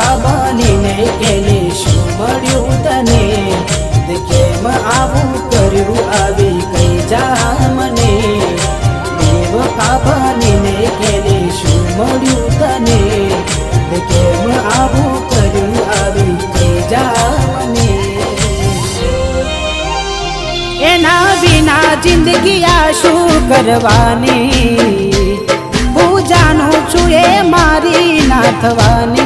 બેવફા બનીને કેને શું મળ્યું તને? કેમ આવું કર્યું આવી કઈ જા મને? બેવફા બનીને કેને શું મળ્યું તને? કેમ આવું કર્યું આવી કઈ જા મને? એના વિના જિંદગી આ શું કરવાની? હું જાણું છું એ મારી ના થવાની.